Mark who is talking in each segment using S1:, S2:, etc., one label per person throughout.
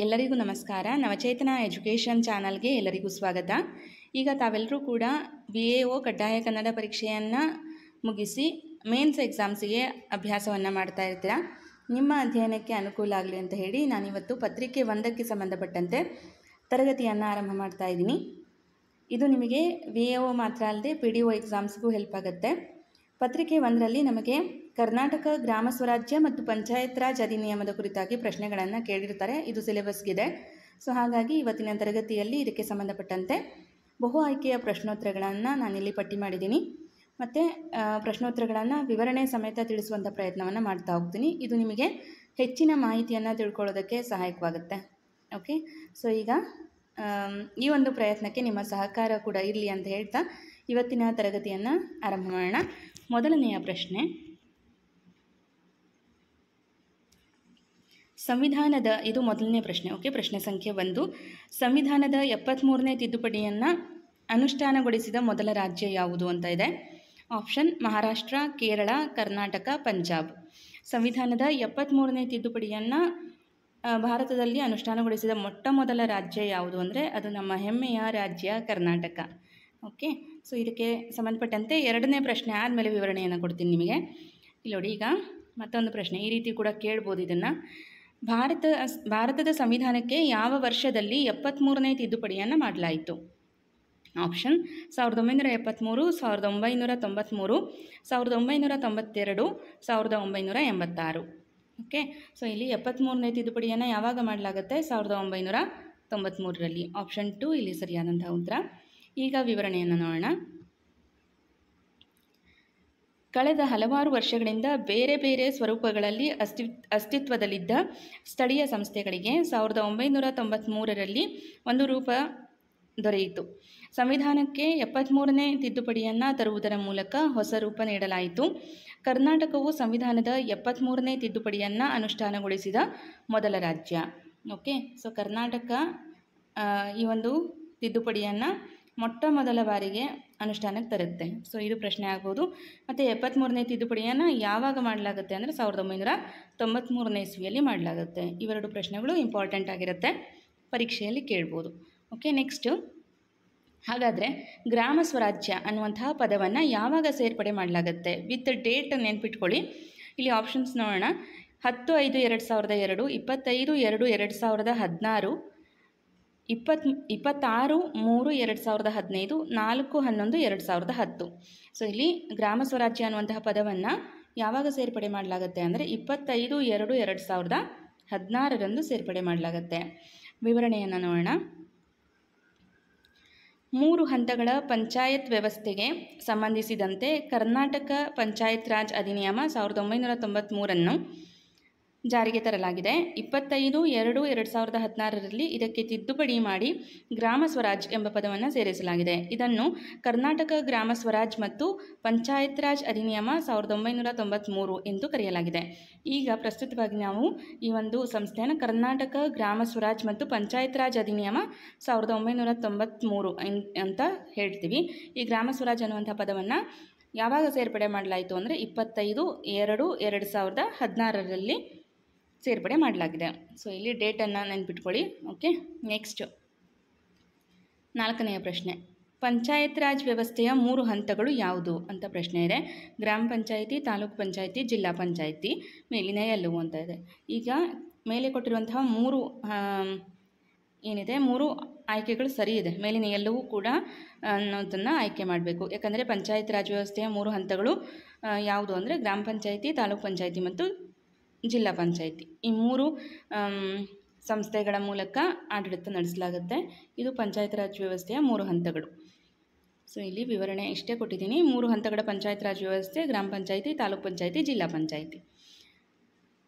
S1: ಎಲ್ಲರಿಗೂ ನಮಸ್ಕಾರ. ನವಚೇತನ ಎಜುಕೇಷನ್ ಚಾನಲ್ಗೆ ಎಲ್ಲರಿಗೂ ಸ್ವಾಗತ. ಈಗ ತಾವೆಲ್ಲರೂ ಕೂಡ BAO ಕಡ್ಡಾಯ ಕನ್ನಡ ಪರೀಕ್ಷೆಯನ್ನು ಮುಗಿಸಿ ಮೇನ್ಸ್ ಎಕ್ಸಾಮ್ಸಿಗೆ ಅಭ್ಯಾಸವನ್ನು ಮಾಡ್ತಾ ಇರ್ತೀರ. ನಿಮ್ಮ ಅಧ್ಯಯನಕ್ಕೆ ಅನುಕೂಲ ಆಗಲಿ ಅಂತ ಹೇಳಿ ನಾನಿವತ್ತು ಪತ್ರಿಕೆ 1ಕ್ಕೆ ಸಂಬಂಧಪಟ್ಟಂತೆ ತರಗತಿಯನ್ನು ಆರಂಭ ಮಾಡ್ತಾ ಇದ್ದೀನಿ. ಇದು ನಿಮಗೆ BAO ಮಾತ್ರ ಅಲ್ಲದೆ PDO ಎಕ್ಸಾಮ್ಸ್ಗೂ ಹೆಲ್ಪ್ ಆಗುತ್ತೆ. ಪತ್ರಿಕೆ 1ರಲ್ಲಿ ನಮಗೆ ಕರ್ನಾಟಕ ಗ್ರಾಮ ಸ್ವರಾಜ್ಯ ಮತ್ತು ಪಂಚಾಯತ್ ರಾಜ್ ಅಧಿನಿಯಮದ ಕುರಿತಾಗಿ ಪ್ರಶ್ನೆಗಳನ್ನು ಕೇಳಿರ್ತಾರೆ. ಇದು ಸಿಲೆಬಸ್ಗಿದೆ. ಸೊ ಹಾಗಾಗಿ ಇವತ್ತಿನ ತರಗತಿಯಲ್ಲಿ ಇದಕ್ಕೆ ಸಂಬಂಧಪಟ್ಟಂತೆ ಬಹು ಆಯ್ಕೆಯ ಪ್ರಶ್ನೋತ್ತರಗಳನ್ನು ನಾನಿಲ್ಲಿ ಪಟ್ಟಿ ಮಾಡಿದ್ದೀನಿ. ಮತ್ತು ಪ್ರಶ್ನೋತ್ತರಗಳನ್ನು ವಿವರಣೆ ಸಮೇತ ತಿಳಿಸುವಂಥ ಪ್ರಯತ್ನವನ್ನು ಮಾಡ್ತಾ ಹೋಗ್ತೀನಿ. ಇದು ನಿಮಗೆ ಹೆಚ್ಚಿನ ಮಾಹಿತಿಯನ್ನು ತಿಳ್ಕೊಳ್ಳೋದಕ್ಕೆ ಸಹಾಯಕವಾಗುತ್ತೆ. ಓಕೆ, ಸೊ ಈಗ ಈ ಒಂದು ಪ್ರಯತ್ನಕ್ಕೆ ನಿಮ್ಮ ಸಹಕಾರ ಕೂಡ ಇರಲಿ ಅಂತ ಹೇಳ್ತಾ ಇವತ್ತಿನ ತರಗತಿಯನ್ನು ಆರಂಭ ಮಾಡೋಣ. ಮೊದಲನೆಯ ಪ್ರಶ್ನೆ, ಸಂವಿಧಾನದ, ಇದು ಮೊದಲನೇ ಪ್ರಶ್ನೆ. ಓಕೆ, ಪ್ರಶ್ನೆ ಸಂಖ್ಯೆ 1, ಸಂವಿಧಾನದ 73ನೇ ತಿದ್ದುಪಡಿಯನ್ನು ಅನುಷ್ಠಾನಗೊಳಿಸಿದ ಮೊದಲ ರಾಜ್ಯ ಯಾವುದು ಅಂತ ಇದೆ. ಆಪ್ಷನ್ ಮಹಾರಾಷ್ಟ್ರ, ಕೇರಳ, ಕರ್ನಾಟಕ, ಪಂಜಾಬ್. ಸಂವಿಧಾನದ 73ನೇ ತಿದ್ದುಪಡಿಯನ್ನು ಭಾರತದಲ್ಲಿ ಅನುಷ್ಠಾನಗೊಳಿಸಿದ ಮೊಟ್ಟ ಮೊದಲ ರಾಜ್ಯ ಯಾವುದು ಅಂದರೆ ಅದು ನಮ್ಮ ಹೆಮ್ಮೆಯ ರಾಜ್ಯ ಕರ್ನಾಟಕ. ಓಕೆ, ಸೊ ಇದಕ್ಕೆ ಸಂಬಂಧಪಟ್ಟಂತೆ ಎರಡನೇ ಪ್ರಶ್ನೆ ಆದಮೇಲೆ ವಿವರಣೆಯನ್ನು ಕೊಡ್ತೀನಿ ನಿಮಗೆ. ಇಲ್ಲಿ ನೋಡಿ, ಈಗ ಮತ್ತೊಂದು ಪ್ರಶ್ನೆ ಈ ರೀತಿ ಕೂಡ ಕೇಳ್ಬೋದು ಇದನ್ನು. ಭಾರತದ ಸಂವಿಧಾನಕ್ಕೆ ಯಾವ ವರ್ಷದಲ್ಲಿ 73ನೇ ತಿದ್ದುಪಡಿಯನ್ನು ಮಾಡಲಾಯಿತು? ಆಪ್ಷನ್ 1973, 1993, 1992, 1986. ಓಕೆ, ಸೊ ಇಲ್ಲಿ 73ನೇ ತಿದ್ದುಪಡಿಯನ್ನು ಯಾವಾಗ ಮಾಡಲಾಗುತ್ತೆ? 1993ರಲ್ಲಿ. ಆಪ್ಷನ್ 2 ಇಲ್ಲಿ ಸರಿಯಾದಂಥ ಉತ್ತರ. ಈಗ ವಿವರಣೆಯನ್ನು ನೋಡೋಣ. ಕಳೆದ ಹಲವಾರು ವರ್ಷಗಳಿಂದ ಬೇರೆ ಬೇರೆ ಸ್ವರೂಪಗಳಲ್ಲಿ ಅಸ್ತಿತ್ವದಲ್ಲಿದ್ದ ಸ್ಥಳೀಯ ಸಂಸ್ಥೆಗಳಿಗೆ 1993ರಲ್ಲಿ ಒಂದು ರೂಪ ದೊರೆಯಿತು. ಸಂವಿಧಾನಕ್ಕೆ 73ನೇ ತಿದ್ದುಪಡಿಯನ್ನು ತರುವುದರ ಮೂಲಕ ಹೊಸ ರೂಪ ನೀಡಲಾಯಿತು. ಕರ್ನಾಟಕವು ಸಂವಿಧಾನದ 73ನೇ ತಿದ್ದುಪಡಿಯನ್ನು ಅನುಷ್ಠಾನಗೊಳಿಸಿದ ಮೊದಲ ರಾಜ್ಯ. ಓಕೆ, ಸೊ ಕರ್ನಾಟಕ ಈ ಒಂದು ತಿದ್ದುಪಡಿಯನ್ನು ಮೊಟ್ಟ ಮೊದಲ ಬಾರಿಗೆ ಅನುಷ್ಠಾನಕ್ಕೆ ತರುತ್ತೆ. ಸೊ ಇದು ಪ್ರಶ್ನೆ ಆಗ್ಬೋದು. ಮತ್ತು 73ನೇ ತಿದ್ದುಪಡಿಯನ್ನು ಯಾವಾಗ ಮಾಡಲಾಗುತ್ತೆ ಅಂದರೆ 1993ನೇ ಇಸ್ವಿಯಲ್ಲಿ ಮಾಡಲಾಗುತ್ತೆ. ಇವೆರಡು ಪ್ರಶ್ನೆಗಳು ಇಂಪಾರ್ಟೆಂಟ್ ಆಗಿರುತ್ತೆ, ಪರೀಕ್ಷೆಯಲ್ಲಿ ಕೇಳ್ಬೋದು. ಓಕೆ, ನೆಕ್ಸ್ಟು, ಹಾಗಾದರೆ ಗ್ರಾಮ ಸ್ವರಾಜ್ಯ ಅನ್ನುವಂತಹ ಪದವನ್ನು ಯಾವಾಗ ಸೇರ್ಪಡೆ ಮಾಡಲಾಗುತ್ತೆ? ವಿತ್ ಡೇಟ್ ನೆನ್ಪಿಟ್ಕೊಳ್ಳಿ. ಇಲ್ಲಿ ಆಪ್ಷನ್ಸ್ ನೋಡೋಣ. 10/5/2002, 25/2/2016, 26/3/2015, 4/11/2010. ಸೊ ಇಲ್ಲಿ ಗ್ರಾಮ ಸ್ವರಾಜ್ಯ ಅನ್ನುವಂತಹ ಪದವನ್ನು ಯಾವಾಗ ಸೇರ್ಪಡೆ ಮಾಡಲಾಗುತ್ತೆ ಅಂದರೆ 25/2/2016ರಂದು ಸೇರ್ಪಡೆ ಮಾಡಲಾಗುತ್ತೆ. ವಿವರಣೆಯನ್ನು ನೋಡೋಣ. 3 ಹಂತಗಳ ಪಂಚಾಯತ್ ವ್ಯವಸ್ಥೆಗೆ ಸಂಬಂಧಿಸಿದಂತೆ ಕರ್ನಾಟಕ ಪಂಚಾಯತ್ ರಾಜ್ ಅಧಿನಿಯಮ 1993 ಜಾರಿಗೆ ತರಲಾಗಿದೆ. 25/2/2016ರಲ್ಲಿ ಇದಕ್ಕೆ ತಿದ್ದುಪಡಿ ಮಾಡಿ ಗ್ರಾಮ ಸ್ವರಾಜ್ ಎಂಬ ಪದವನ್ನು ಸೇರಿಸಲಾಗಿದೆ. ಇದನ್ನು ಕರ್ನಾಟಕ ಗ್ರಾಮ ಸ್ವರಾಜ್ ಮತ್ತು ಪಂಚಾಯತ್ ರಾಜ್ ಅಧಿನಿಯಮ 1993 ಎಂದು ಕರೆಯಲಾಗಿದೆ. ಈಗ ಪ್ರಸ್ತುತವಾಗಿ ನಾವು ಈ ಒಂದು ಸಂಸ್ಥೆಯನ್ನು ಕರ್ನಾಟಕ ಗ್ರಾಮ ಸ್ವರಾಜ್ ಮತ್ತು ಪಂಚಾಯತ್ ರಾಜ್ ಅಧಿನಿಯಮ 1993 ಅಂತ ಹೇಳ್ತೀವಿ. ಈ ಗ್ರಾಮ ಸ್ವರಾಜ್ ಅನ್ನುವಂಥ ಪದವನ್ನು ಯಾವಾಗ ಸೇರ್ಪಡೆ ಮಾಡಲಾಯಿತು ಅಂದರೆ 25/2/2016ರಲ್ಲಿ ಸೇರ್ಪಡೆ ಮಾಡಲಾಗಿದೆ. ಸೊ ಇಲ್ಲಿ ಡೇಟನ್ನು ನೆನ್ಪಿಟ್ಕೊಳ್ಳಿ. ಓಕೆ, ನೆಕ್ಸ್ಟ್ 4ನೆಯ ಪ್ರಶ್ನೆ, ಪಂಚಾಯತ್ ರಾಜ್ ವ್ಯವಸ್ಥೆಯ 3 ಹಂತಗಳು ಯಾವುದು ಅಂತ ಪ್ರಶ್ನೆ ಇದೆ. ಗ್ರಾಮ ಪಂಚಾಯಿತಿ, ತಾಲೂಕು ಪಂಚಾಯಿತಿ, ಜಿಲ್ಲಾ ಪಂಚಾಯಿತಿ, ಮೇಲಿನ ಎಲ್ಲವೂ ಅಂತ ಇದೆ. ಈಗ ಮೇಲೆ ಕೊಟ್ಟಿರುವಂತಹ 3 ಏನಿದೆ 3 ಆಯ್ಕೆಗಳು ಸರಿ ಇದೆ. ಮೇಲಿನ ಎಲ್ಲವೂ ಕೂಡ ಅನ್ನೋದನ್ನು ಆಯ್ಕೆ ಮಾಡಬೇಕು. ಯಾಕಂದರೆ ಪಂಚಾಯತ್ ರಾಜ್ ವ್ಯವಸ್ಥೆಯ 3 ಹಂತಗಳು ಯಾವುದು ಅಂದರೆ ಗ್ರಾಮ ಪಂಚಾಯಿತಿ, ತಾಲೂಕು ಪಂಚಾಯಿತಿ ಮತ್ತು ಜಿಲ್ಲಾ ಪಂಚಾಯಿತಿ. ಈ 3 ಸಂಸ್ಥೆಗಳ ಮೂಲಕ ಆಡಳಿತ ನಡೆಸಲಾಗುತ್ತೆ. ಇದು ಪಂಚಾಯತ್ ರಾಜ್ ವ್ಯವಸ್ಥೆಯ 3 ಹಂತಗಳು. ಸೊ ಇಲ್ಲಿ ವಿವರಣೆ ಇಷ್ಟೇ ಕೊಟ್ಟಿದ್ದೀನಿ. 3 ಹಂತಗಳ ಪಂಚಾಯತ್ ರಾಜ್ ವ್ಯವಸ್ಥೆ: ಗ್ರಾಮ ಪಂಚಾಯಿತಿ, ತಾಲೂಕು ಪಂಚಾಯಿತಿ, ಜಿಲ್ಲಾ ಪಂಚಾಯಿತಿ.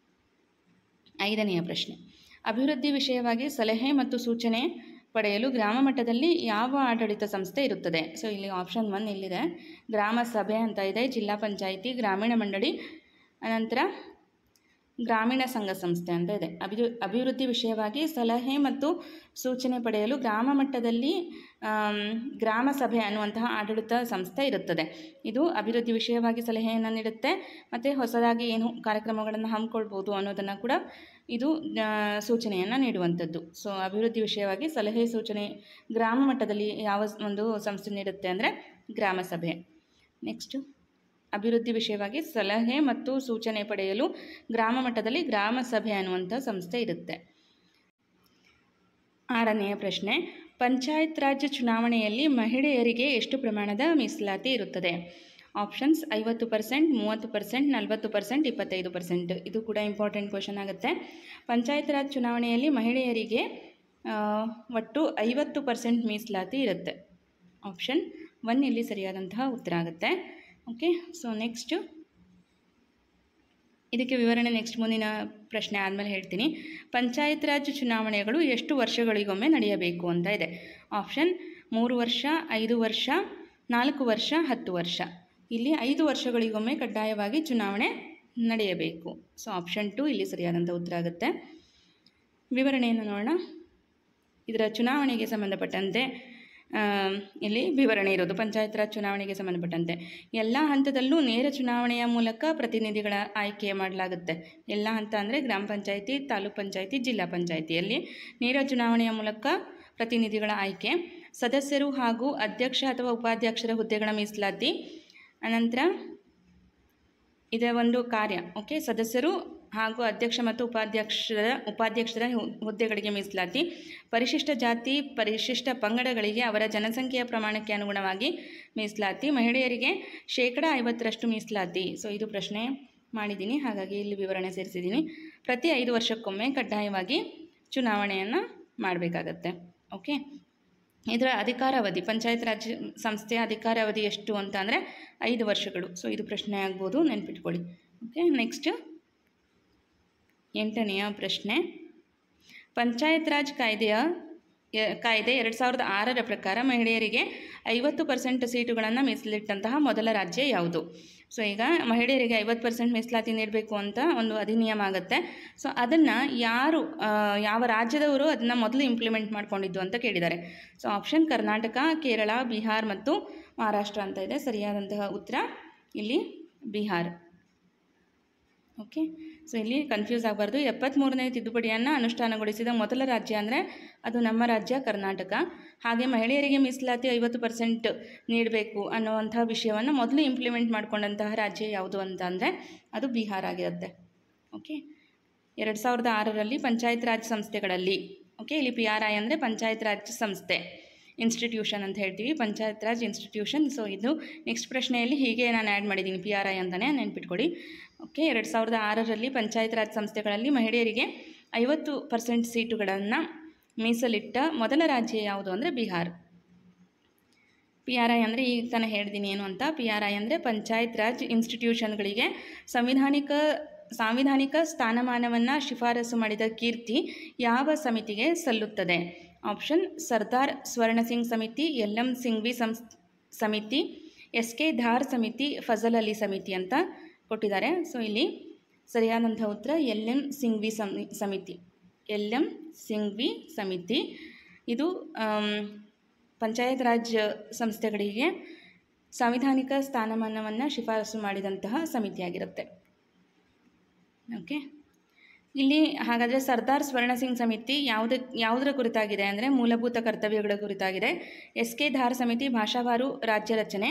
S1: 5ನೆಯ ಪ್ರಶ್ನೆ, ಅಭಿವೃದ್ಧಿ ವಿಷಯವಾಗಿ ಸಲಹೆ ಮತ್ತು ಸೂಚನೆ ಪಡೆಯಲು ಗ್ರಾಮ ಮಟ್ಟದಲ್ಲಿ ಯಾವ ಆಡಳಿತ ಸಂಸ್ಥೆ ಇರುತ್ತದೆ? ಸೊ ಇಲ್ಲಿ ಆಪ್ಷನ್ 1 ಇಲ್ಲಿದೆ. ಗ್ರಾಮ ಸಭೆ ಅಂತ ಇದೆ, ಜಿಲ್ಲಾ ಪಂಚಾಯಿತಿ, ಗ್ರಾಮೀಣ ಮಂಡಳಿ, ಅನಂತರ ಗ್ರಾಮೀಣ ಸಂಘ ಸಂಸ್ಥೆ ಅಂತ ಇದೆ. ಅಭಿವೃದ್ಧಿ ವಿಷಯವಾಗಿ ಸಲಹೆ ಮತ್ತು ಸೂಚನೆ ಪಡೆಯಲು ಗ್ರಾಮ ಮಟ್ಟದಲ್ಲಿ ಗ್ರಾಮ ಸಭೆ ಅನ್ನುವಂತಹ ಆಡಳಿತ ಸಂಸ್ಥೆ ಇರುತ್ತದೆ. ಇದು ಅಭಿವೃದ್ಧಿ ವಿಷಯವಾಗಿ ಸಲಹೆಯನ್ನು ನೀಡುತ್ತೆ ಮತ್ತು ಹೊಸದಾಗಿ ಏನು ಕಾರ್ಯಕ್ರಮಗಳನ್ನು ಹಮ್ಮಿಕೊಳ್ಬೋದು ಅನ್ನೋದನ್ನು ಕೂಡ ಇದು ಸೂಚನೆಯನ್ನು ನೀಡುವಂಥದ್ದು. ಸೊ ಅಭಿವೃದ್ಧಿ ವಿಷಯವಾಗಿ ಸಲಹೆ ಸೂಚನೆ ಗ್ರಾಮ ಮಟ್ಟದಲ್ಲಿ ಯಾವ ಒಂದು ಸಂಸ್ಥೆ ನೀಡುತ್ತೆ ಅಂದರೆ ಗ್ರಾಮ ಸಭೆ. ನೆಕ್ಸ್ಟು ಅಭಿವೃದ್ಧಿ ವಿಷಯವಾಗಿ ಸಲಹೆ ಮತ್ತು ಸೂಚನೆ ಪಡೆಯಲು ಗ್ರಾಮ ಮಟ್ಟದಲ್ಲಿ ಗ್ರಾಮ ಸಭೆ ಅನ್ನುವಂಥ ಸಂಸ್ಥೆ ಇರುತ್ತೆ. 6ನೆಯ ಪ್ರಶ್ನೆ, ಪಂಚಾಯತ್ ರಾಜ್ ಚುನಾವಣೆಯಲ್ಲಿ ಮಹಿಳೆಯರಿಗೆ ಎಷ್ಟು ಪ್ರಮಾಣದ ಮೀಸಲಾತಿ ಇರುತ್ತದೆ? ಆಪ್ಷನ್ಸ್ 50%, 30%, 40%, 25%. ಇದು ಕೂಡ ಇಂಪಾರ್ಟೆಂಟ್ ಕ್ವೆಶನ್ ಆಗುತ್ತೆ. ಪಂಚಾಯತ್ ರಾಜ್ ಚುನಾವಣೆಯಲ್ಲಿ ಮಹಿಳೆಯರಿಗೆ ಒಟ್ಟು 50% ಮೀಸಲಾತಿ ಇರುತ್ತೆ. ಆಪ್ಷನ್ 1 ಇಲ್ಲಿ ಸರಿಯಾದಂತಹ ಉತ್ತರ ಆಗುತ್ತೆ. ಓಕೆ, ಸೊ ನೆಕ್ಸ್ಟು ಇದಕ್ಕೆ ವಿವರಣೆ ನೆಕ್ಸ್ಟ್ ಮುಂದಿನ ಪ್ರಶ್ನೆ ಆದಮೇಲೆ ಹೇಳ್ತೀನಿ. ಪಂಚಾಯತ್ ರಾಜ್ ಚುನಾವಣೆಗಳು ಎಷ್ಟು ವರ್ಷಗಳಿಗೊಮ್ಮೆ ನಡೆಯಬೇಕು ಅಂತ ಇದೆ. ಆಪ್ಷನ್ 3 ವರ್ಷ, 5 ವರ್ಷ, 4 ವರ್ಷ, 10 ವರ್ಷ. ಇಲ್ಲಿ 5 ವರ್ಷಗಳಿಗೊಮ್ಮೆ ಕಡ್ಡಾಯವಾಗಿ ಚುನಾವಣೆ ನಡೆಯಬೇಕು. ಸೊ ಆಪ್ಷನ್ 2 ಇಲ್ಲಿ ಸರಿಯಾದಂಥ ಉತ್ತರ ಆಗುತ್ತೆ. ವಿವರಣೆಯನ್ನು ನೋಡೋಣ. ಇದರ ಚುನಾವಣೆಗೆ ಸಂಬಂಧಪಟ್ಟಂತೆ ಇಲ್ಲಿ ವಿವರಣೆ ಇರೋದು. ಪಂಚಾಯತ್ ರಾಜ್ ಚುನಾವಣೆಗೆ ಸಂಬಂಧಪಟ್ಟಂತೆ ಎಲ್ಲ ಹಂತದಲ್ಲೂ ನೇರ ಚುನಾವಣೆಯ ಮೂಲಕ ಪ್ರತಿನಿಧಿಗಳ ಆಯ್ಕೆ ಮಾಡಲಾಗುತ್ತೆ. ಎಲ್ಲ ಹಂತ ಅಂದರೆ ಗ್ರಾಮ ಪಂಚಾಯಿತಿ, ತಾಲೂಕ್ ಪಂಚಾಯಿತಿ, ಜಿಲ್ಲಾ ಪಂಚಾಯಿತಿಯಲ್ಲಿ ನೇರ ಚುನಾವಣೆಯ ಮೂಲಕ ಪ್ರತಿನಿಧಿಗಳ ಆಯ್ಕೆ. ಸದಸ್ಯರು ಹಾಗೂ ಅಧ್ಯಕ್ಷ ಅಥವಾ ಉಪಾಧ್ಯಕ್ಷರ ಹುದ್ದೆಗಳ ಮೀಸಲಾತಿ. ಅನಂತರ ಇದರ ಒಂದು ಕಾರ್ಯ. ಓಕೆ, ಸದಸ್ಯರು ಹಾಗೂ ಅಧ್ಯಕ್ಷ ಮತ್ತು ಉಪಾಧ್ಯಕ್ಷರ ಹುದ್ದೆಗಳಿಗೆ ಮೀಸಲಾತಿ. ಪರಿಶಿಷ್ಟ ಜಾತಿ, ಪರಿಶಿಷ್ಟ ಪಂಗಡಗಳಿಗೆ ಅವರ ಜನಸಂಖ್ಯೆಯ ಪ್ರಮಾಣಕ್ಕೆ ಅನುಗುಣವಾಗಿ ಮೀಸಲಾತಿ. ಮಹಿಳೆಯರಿಗೆ 50% ಮೀಸಲಾತಿ. ಸೊ ಇದು ಪ್ರಶ್ನೆ ಮಾಡಿದ್ದೀನಿ, ಹಾಗಾಗಿ ಇಲ್ಲಿ ವಿವರಣೆ ಸೇರಿಸಿದ್ದೀನಿ. ಪ್ರತಿ 5 ವರ್ಷಕ್ಕೊಮ್ಮೆ ಕಡ್ಡಾಯವಾಗಿ ಚುನಾವಣೆಯನ್ನು ಮಾಡಬೇಕಾಗತ್ತೆ. ಓಕೆ, ಇದರ ಅಧಿಕಾರಾವಧಿ, ಪಂಚಾಯತ್ ರಾಜ್ ಸಂಸ್ಥೆಯ ಅಧಿಕಾರಾವಧಿ ಎಷ್ಟು ಅಂತ ಅಂದರೆ 5 ವರ್ಷಗಳು. ಸೊ ಇದು ಪ್ರಶ್ನೆ ಆಗ್ಬೋದು, ನೆನ್ಪಿಟ್ಕೊಳ್ಳಿ. ಓಕೆ, ನೆಕ್ಸ್ಟ್ 8ನೆಯ ಪ್ರಶ್ನೆ. ಪಂಚಾಯತ್ ರಾಜ್ ಕಾಯ್ದೆ 2006ರ ಪ್ರಕಾರ ಮಹಿಳೆಯರಿಗೆ 50% ಸೀಟುಗಳನ್ನು ಮೀಸಲಿಟ್ಟಂತಹ ಮೊದಲ ರಾಜ್ಯ ಯಾವುದು? ಸೊ ಈಗ ಮಹಿಳೆಯರಿಗೆ 50% ಮೀಸಲಾತಿ ನೀಡಬೇಕು ಅಂತ ಒಂದು ಅಧಿನಿಯಮ ಆಗುತ್ತೆ. ಸೊ ಅದನ್ನು ಯಾವ ರಾಜ್ಯದವರು ಅದನ್ನು ಮೊದಲು ಇಂಪ್ಲಿಮೆಂಟ್ ಮಾಡ್ಕೊಂಡಿದ್ದು ಅಂತ ಕೇಳಿದ್ದಾರೆ. ಸೊ ಆಪ್ಷನ್ ಕರ್ನಾಟಕ, ಕೇರಳ, ಬಿಹಾರ್ ಮತ್ತು ಮಹಾರಾಷ್ಟ್ರ ಅಂತ ಇದೆ. ಸರಿಯಾದಂತಹ ಉತ್ತರ ಇಲ್ಲಿ ಬಿಹಾರ್. ಓಕೆ, ಸೊ ಇಲ್ಲಿ ಕನ್ಫ್ಯೂಸ್ ಆಗಬಾರ್ದು. 73ನೇ ತಿದ್ದುಪಡಿಯನ್ನು ಅನುಷ್ಠಾನಗೊಳಿಸಿದ ಮೊದಲ ರಾಜ್ಯ ಅಂದರೆ ಅದು ನಮ್ಮ ರಾಜ್ಯ ಕರ್ನಾಟಕ. ಹಾಗೆ ಮಹಿಳೆಯರಿಗೆ ಮೀಸಲಾತಿ 50% ನೀಡಬೇಕು ಅನ್ನುವಂಥ ವಿಷಯವನ್ನು ಮೊದಲು ಇಂಪ್ಲಿಮೆಂಟ್ ಮಾಡಿಕೊಂಡಂತಹ ರಾಜ್ಯ ಯಾವುದು ಅಂತ ಅಂದರೆ ಅದು ಬಿಹಾರ್ ಆಗಿರುತ್ತೆ. ಓಕೆ, 2006ರಲ್ಲಿ ಪಂಚಾಯತ್ ರಾಜ್ ಸಂಸ್ಥೆಗಳಲ್ಲಿ, ಓಕೆ, ಇಲ್ಲಿ PRI ಅಂದರೆ ಪಂಚಾಯತ್ ರಾಜ್ ಸಂಸ್ಥೆ, ಇನ್ಸ್ಟಿಟ್ಯೂಷನ್ ಅಂತ ಹೇಳ್ತೀವಿ, ಪಂಚಾಯತ್ ರಾಜ್ ಇನ್ಸ್ಟಿಟ್ಯೂಷನ್. ಸೊ ಇದು ನೆಕ್ಸ್ಟ್ ಪ್ರಶ್ನೆಯಲ್ಲಿ ಹೀಗೆ ನಾನು ಆ್ಯಡ್ ಮಾಡಿದ್ದೀನಿ, PRI ಅಂತಲೇ ನೆನ್ಪಿಟ್ಕೊಳ್ಳಿ. ಓಕೆ, 2006ರಲ್ಲಿ ಪಂಚಾಯತ್ ರಾಜ್ ಸಂಸ್ಥೆಗಳಲ್ಲಿ ಮಹಿಳೆಯರಿಗೆ 50% ಸೀಟುಗಳನ್ನು ಮೀಸಲಿಟ್ಟ ಮೊದಲ ರಾಜ್ಯ ಯಾವುದು ಅಂದರೆ ಬಿಹಾರ್. PRI ಅಂದರೆ ಈಗ ತಾನೇ ಹೇಳ್ತೀನಿ ಏನು ಅಂತ. PRI ಅಂದರೆ ಪಂಚಾಯತ್ ರಾಜ್ ಇನ್ಸ್ಟಿಟ್ಯೂಷನ್ಗಳಿಗೆ ಸಾಂವಿಧಾನಿಕ ಸ್ಥಾನಮಾನವನ್ನು ಶಿಫಾರಸು ಮಾಡಿದ ಕೀರ್ತಿ ಯಾವ ಸಮಿತಿಗೆ ಸಲ್ಲುತ್ತದೆ? ಆಪ್ಷನ್ ಸರ್ದಾರ್ ಸ್ವರ್ಣ ಸಿಂಗ್ ಸಮಿತಿ, LM ಸಿಂಘ್ವಿ ಸಮಿತಿ, SK ಧಾರ್ ಸಮಿತಿ, ಫಜಲ್ ಅಲಿ ಸಮಿತಿ ಅಂತ ಕೊಟ್ಟಿದ್ದಾರೆ. ಸೊ ಇಲ್ಲಿ ಸರಿಯಾದಂಥ ಉತ್ತರ LM ಸಿಂಘ್ವಿ ಸಮಿತಿ. LM ಸಿಂಘ್ವಿ ಸಮಿತಿ ಇದು ಪಂಚಾಯತ್ ರಾಜ್ ಸಂಸ್ಥೆಗಳಿಗೆ ಸಾಂವಿಧಾನಿಕ ಸ್ಥಾನಮಾನವನ್ನು ಶಿಫಾರಸು ಮಾಡಿದಂತಹ ಸಮಿತಿಯಾಗಿರುತ್ತೆ. ಓಕೆ, ಇಲ್ಲಿ ಹಾಗಾದರೆ ಸರ್ದಾರ್ ಸ್ವರ್ಣ ಸಿಂಗ್ ಸಮಿತಿ ಯಾವುದರ ಕುರಿತಾಗಿದೆ ಅಂದರೆ ಮೂಲಭೂತ ಕರ್ತವ್ಯಗಳ ಕುರಿತಾಗಿದೆ. SK ಧಾರ್ ಸಮಿತಿ ಭಾಷಾವಾರು ರಾಜ್ಯ ರಚನೆ.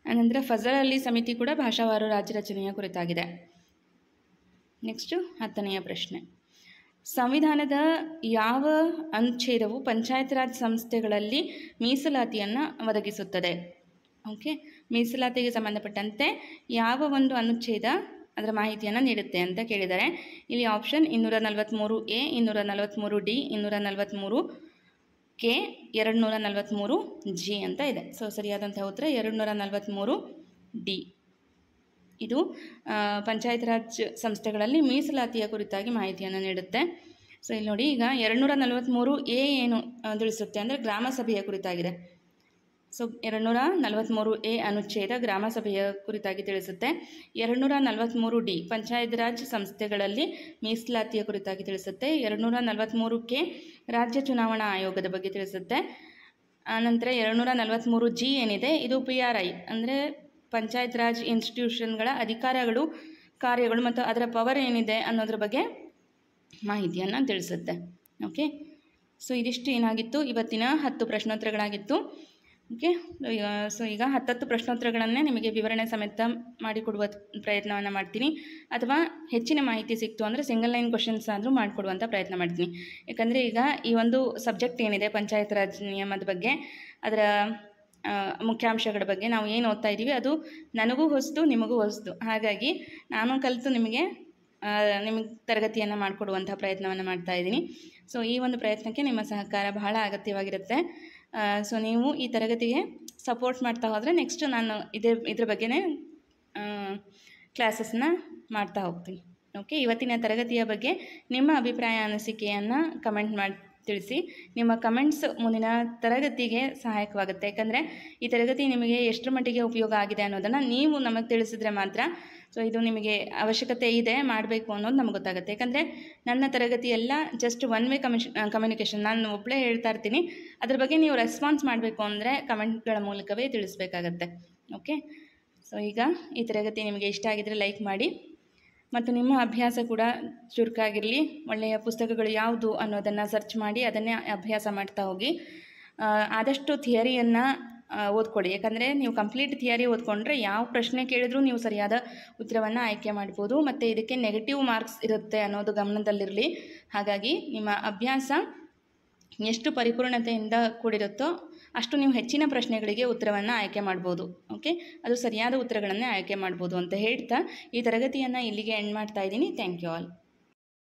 S1: ಅನಂತರ ಫಜಲ್ ಅಲಿ ಸಮಿತಿ ಕೂಡ ಭಾಷಾವಾರು ರಾಜ್ಯ ರಚನೆಯ ಕುರಿತಾಗಿದೆ. ನೆಕ್ಸ್ಟು 10ನೆಯ ಪ್ರಶ್ನೆ. ಸಂವಿಧಾನದ ಯಾವ ಅನುಚ್ಛೇದವು ಪಂಚಾಯತ್ ರಾಜ್ ಸಂಸ್ಥೆಗಳಲ್ಲಿ ಮೀಸಲಾತಿಯನ್ನು ಒದಗಿಸುತ್ತದೆ? ಓಕೆ, ಮೀಸಲಾತಿಗೆ ಸಂಬಂಧಪಟ್ಟಂತೆ ಯಾವ ಒಂದು ಅನುಚ್ಛೇದ ಅದರ ಮಾಹಿತಿಯನ್ನು ನೀಡುತ್ತೆ ಅಂತ ಕೇಳಿದ್ದಾರೆ. ಇಲ್ಲಿ option 243A, 243D, 243K, 243G ಅಂತ ಇದೆ. ಸೊ ಸರಿಯಾದಂಥ ಉತ್ತರ 243D. ಇದು ಪಂಚಾಯತ್ ರಾಜ್ ಸಂಸ್ಥೆಗಳಲ್ಲಿ ಮೀಸಲಾತಿಯ ಕುರಿತಾಗಿ ಮಾಹಿತಿಯನ್ನು ನೀಡುತ್ತೆ. ಸೊ ಇಲ್ಲಿ ನೋಡಿ, ಈಗ 243A ಏನು ತಿಳಿಸುತ್ತೆ ಅಂದರೆ ಗ್ರಾಮ ಸಭೆಯ ಕುರಿತಾಗಿದೆ. ಸೊ 243A ಅನುಚ್ಛೇದ ಗ್ರಾಮ ಸಭೆಯ ಕುರಿತಾಗಿ ತಿಳಿಸುತ್ತೆ. 243D ಪಂಚಾಯತ್ ರಾಜ್ ಸಂಸ್ಥೆಗಳಲ್ಲಿ ಮೀಸಲಾತಿಯ ಕುರಿತಾಗಿ ತಿಳಿಸುತ್ತೆ. 243K ರಾಜ್ಯ ಚುನಾವಣಾ ಆಯೋಗದ ಬಗ್ಗೆ ತಿಳಿಸುತ್ತೆ. ಆನಂತರ 243G ಏನಿದೆ ಇದು PRI ಅಂದರೆ ಪಂಚಾಯತ್ ರಾಜ್ ಇನ್ಸ್ಟಿಟ್ಯೂಷನ್ಗಳ ಅಧಿಕಾರಗಳು, ಕಾರ್ಯಗಳು ಮತ್ತು ಅದರ ಪವರ್ ಏನಿದೆ ಅನ್ನೋದ್ರ ಬಗ್ಗೆ ಮಾಹಿತಿಯನ್ನು ತಿಳಿಸುತ್ತೆ. ಓಕೆ, ಸೊ ಇದಿಷ್ಟು ಏನಾಗಿತ್ತು ಇವತ್ತಿನ 10 ಪ್ರಶ್ನೋತ್ತರಗಳಾಗಿತ್ತು. ಓಕೆ, ಸೊ ಈಗ 10 ಪ್ರಶ್ನೋತ್ತರಗಳನ್ನೇ ನಿಮಗೆ ವಿವರಣೆ ಸಮೇತ ಮಾಡಿಕೊಡುವ ಪ್ರಯತ್ನವನ್ನು ಮಾಡ್ತೀನಿ. ಅಥವಾ ಹೆಚ್ಚಿನ ಮಾಹಿತಿ ಸಿಕ್ತು ಅಂದರೆ ಸಿಂಗಲ್ ಲೈನ್ ಕ್ವಶನ್ಸ್ ಆದರೂ ಮಾಡಿಕೊಡುವಂಥ ಪ್ರಯತ್ನ ಮಾಡ್ತೀನಿ. ಯಾಕಂದರೆ ಈಗ ಈ ಒಂದು ಸಬ್ಜೆಕ್ಟ್ ಏನಿದೆ ಪಂಚಾಯತ್ ರಾಜ್ ನಿಯಮದ ಬಗ್ಗೆ, ಅದರ ಮುಖ್ಯಾಂಶಗಳ ಬಗ್ಗೆ ನಾವು ಏನು ಓದ್ತಾ ಇದ್ದೀವಿ ಅದು ನನಗೂ ಹೊಸದು, ನಿಮಗೂ ಹೊಸದು. ಹಾಗಾಗಿ ನಾನು ಕಲಿತು ನಿಮಗೆ ತರಗತಿಯನ್ನು ಮಾಡಿಕೊಡುವಂಥ ಪ್ರಯತ್ನವನ್ನು ಮಾಡ್ತಾ ಇದ್ದೀನಿ. ಸೊ ಈ ಒಂದು ಪ್ರಯತ್ನಕ್ಕೆ ನಿಮ್ಮ ಸಹಕಾರ ಬಹಳ ಅಗತ್ಯವಾಗಿರುತ್ತೆ. ಸೊ ನೀವು ಈ ತರಗತಿಗೆ ಸಪೋರ್ಟ್ ಮಾಡ್ತಾ ಹೋದರೆ ನೆಕ್ಸ್ಟ್ ನಾನು ಇದ್ರ ಬಗ್ಗೆನೇ ಕ್ಲಾಸಸ್ನ ಮಾಡ್ತಾ ಹೋಗ್ತೀನಿ. ಓಕೆ, ಇವತ್ತಿನ ತರಗತಿಯ ಬಗ್ಗೆ ನಿಮ್ಮ ಅಭಿಪ್ರಾಯ ಅನಿಸಿಕೆಯನ್ನು ಕಮೆಂಟ್ ಮಾಡಿ ತಿಳಿಸಿ. ನಿಮ್ಮ ಕಮೆಂಟ್ಸ್ ಮುಂದಿನ ತರಗತಿಗೆ ಸಹಾಯಕವಾಗುತ್ತೆ. ಯಾಕಂದರೆ ಈ ತರಗತಿ ನಿಮಗೆ ಎಷ್ಟರ ಮಟ್ಟಿಗೆ ಉಪಯೋಗ ಆಗಿದೆ ಅನ್ನೋದನ್ನು ನೀವು ನಮಗೆ ತಿಳಿಸಿದ್ರೆ ಮಾತ್ರ ಸೊ ಇದು ನಿಮಗೆ ಅವಶ್ಯಕತೆ ಇದೆ ಮಾಡಬೇಕು ಅನ್ನೋದು ನಮಗೆ ಗೊತ್ತಾಗುತ್ತೆ. ಯಾಕಂದರೆ ನನ್ನ ತರಗತಿ ಎಲ್ಲ ಜಸ್ಟ್ ಒನ್ ವೇ ಕಮ್ಯುನಿಕೇಷನ್, ನಾನು ಒಬ್ಬಳೇ ಹೇಳ್ತಾ ಇರ್ತೀನಿ. ಅದ್ರ ಬಗ್ಗೆ ನೀವು ರೆಸ್ಪಾನ್ಸ್ ಮಾಡಬೇಕು ಅಂದರೆ ಕಮೆಂಟ್ಗಳ ಮೂಲಕವೇ ತಿಳಿಸ್ಬೇಕಾಗತ್ತೆ. ಓಕೆ, ಸೊ ಈಗ ಈ ತರಗತಿ ನಿಮಗೆ ಇಷ್ಟ ಆಗಿದರೆ ಲೈಕ್ ಮಾಡಿ ಮತ್ತು ನಿಮ್ಮ ಅಭ್ಯಾಸ ಕೂಡ ಚುರುಕಾಗಿರಲಿ. ಒಳ್ಳೆಯ ಪುಸ್ತಕಗಳು ಯಾವುದು ಅನ್ನೋದನ್ನು ಸರ್ಚ್ ಮಾಡಿ ಅದನ್ನೇ ಅಭ್ಯಾಸ ಮಾಡ್ತಾ ಹೋಗಿ. ಆದಷ್ಟು ಥಿಯರಿಯನ್ನು ಓದ್ಕೊಳ್ಳಿ. ಯಾಕಂದರೆ ನೀವು ಕಂಪ್ಲೀಟ್ ಥಿಯರಿ ಓದ್ಕೊಂಡ್ರೆ ಯಾವ ಪ್ರಶ್ನೆ ಕೇಳಿದ್ರೂ ನೀವು ಸರಿಯಾದ ಉತ್ತರವನ್ನು ಆಯ್ಕೆ ಮಾಡ್ಬೋದು. ಮತ್ತು ಇದಕ್ಕೆ ನೆಗೆಟಿವ್ ಮಾರ್ಕ್ಸ್ ಇರುತ್ತೆ ಅನ್ನೋದು ಗಮನದಲ್ಲಿರಲಿ. ಹಾಗಾಗಿ ನಿಮ್ಮ ಅಭ್ಯಾಸ ಎಷ್ಟು ಪರಿಪೂರ್ಣತೆಯಿಂದ ಕೂಡಿರುತ್ತೋ ಅಷ್ಟು ನೀವು ಹೆಚ್ಚಿನ ಪ್ರಶ್ನೆಗಳಿಗೆ ಉತ್ತರವನ್ನು ಆಯ್ಕೆ ಮಾಡ್ಬೋದು. ಓಕೆ, ಅದು ಸರಿಯಾದ ಉತ್ತರಗಳನ್ನೇ ಆಯ್ಕೆ ಮಾಡ್ಬೋದು ಅಂತ ಹೇಳ್ತಾ ಈ ತರಗತಿಯನ್ನು ಇಲ್ಲಿಗೆ ಎಂಡ್ ಮಾಡ್ತಾ ಇದ್ದೀನಿ. Thank you all.